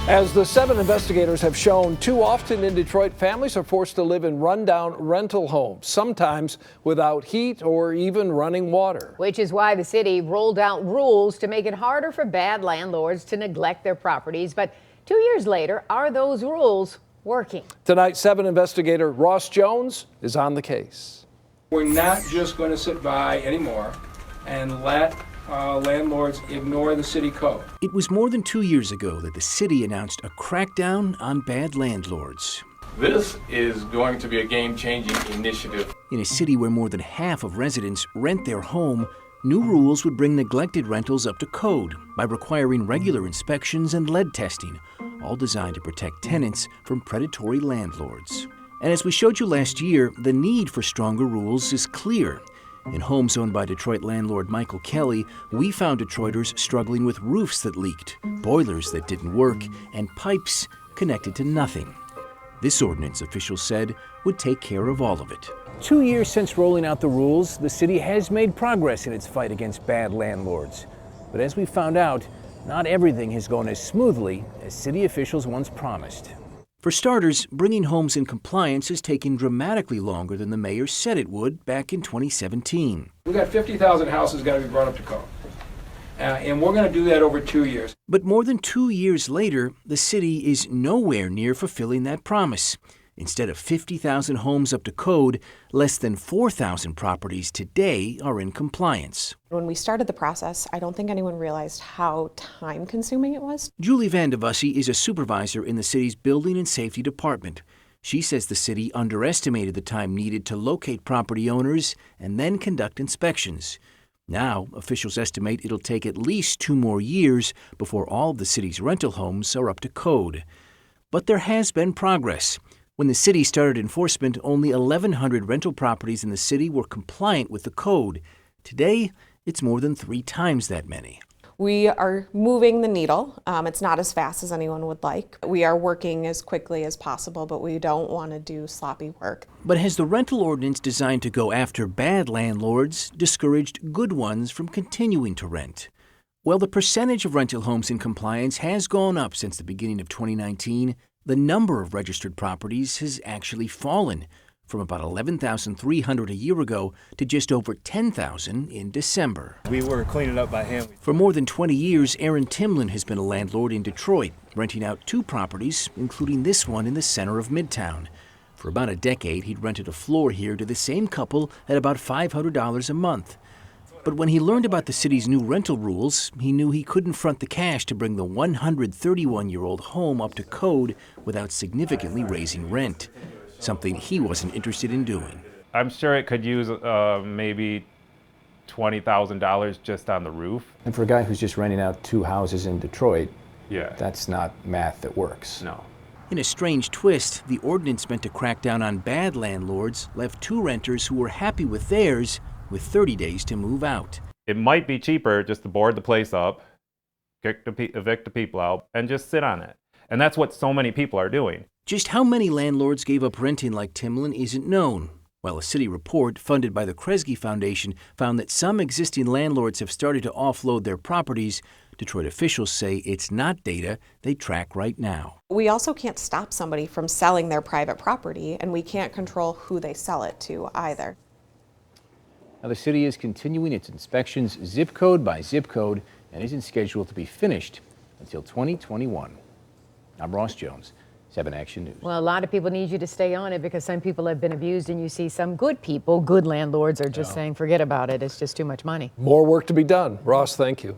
As the 7 investigators have shown, too often in Detroit, families are forced to live in rundown rental homes, sometimes without heat or even running water. Which is why the city rolled out rules to make it harder for bad landlords to neglect their properties. But 2 years later, are those rules working? Tonight, 7 investigator Ross Jones is on the case. We're not just going to sit by anymore and let landlords ignore the city code. It was more than 2 years ago that the city announced a crackdown on bad landlords. This is going to be a game-changing initiative. In a city where more than half of residents rent their home, new rules would bring neglected rentals up to code by requiring regular inspections and lead testing, all designed to protect tenants from predatory landlords. And as we showed you last year, the need for stronger rules is clear. In homes owned by Detroit landlord Michael Kelly, we found Detroiters struggling with roofs that leaked, boilers that didn't work, and pipes connected to nothing. This ordinance, officials said, would take care of all of it. 2 years since rolling out the rules, the city has made progress in its fight against bad landlords. But as we found out, not everything has gone as smoothly as city officials once promised. For starters, bringing homes in compliance has taken dramatically longer than the mayor said it would back in 2017. We've got 50,000 houses got to be brought up to code. And we're going to do that over 2 years. But more than 2 years later, the city is nowhere near fulfilling that promise. Instead of 50,000 homes up to code, less than 4,000 properties today are in compliance. When we started the process, I don't think anyone realized how time-consuming it was. Julie Vandevassi is a supervisor in the city's Building and Safety Department. She says the city underestimated the time needed to locate property owners and then conduct inspections. Now, officials estimate it'll take at least 2 more years before all of the city's rental homes are up to code. But there has been progress. When the city started enforcement, only 1,100 rental properties in the city were compliant with the code. Today, it's more than 3 times that many. We are moving the needle. It's not as fast as anyone would like. We are working as quickly as possible, but we don't want to do sloppy work. But has the rental ordinance designed to go after bad landlords discouraged good ones from continuing to rent? Well, the percentage of rental homes in compliance has gone up since the beginning of 2019. The number of registered properties has actually fallen from about 11,300 a year ago to just over 10,000 in December. We were cleaning up by hand. For more than 20 years, Aaron Timlin has been a landlord in Detroit, renting out 2 properties, including this one in the center of Midtown. For about a decade, he'd rented a floor here to the same couple at about $500 a month. But when he learned about the city's new rental rules, he knew he couldn't front the cash to bring the 131-year-old home up to code without significantly raising rent, something he wasn't interested in doing. I'm sure it could use maybe $20,000 just on the roof. And for a guy who's just renting out 2 houses in Detroit, yeah, that's not math that works. No. In a strange twist, the ordinance meant to crack down on bad landlords left 2 renters who were happy with theirs with 30 days to move out. It might be cheaper just to board the place up, evict the people out, and just sit on it. And that's what so many people are doing. Just how many landlords gave up renting like Timlin isn't known. While a city report funded by the Kresge Foundation found that some existing landlords have started to offload their properties, Detroit officials say it's not data they track right now. We also can't stop somebody from selling their private property, and we can't control who they sell it to either. Now, the city is continuing its inspections zip code by zip code and isn't scheduled to be finished until 2021. I'm Ross Jones, 7 Action News. Well, a lot of people need you to stay on it because some people have been abused, and you see some good people, good landlords, are just saying, forget about it. It's just too much money. More work to be done. Ross, thank you.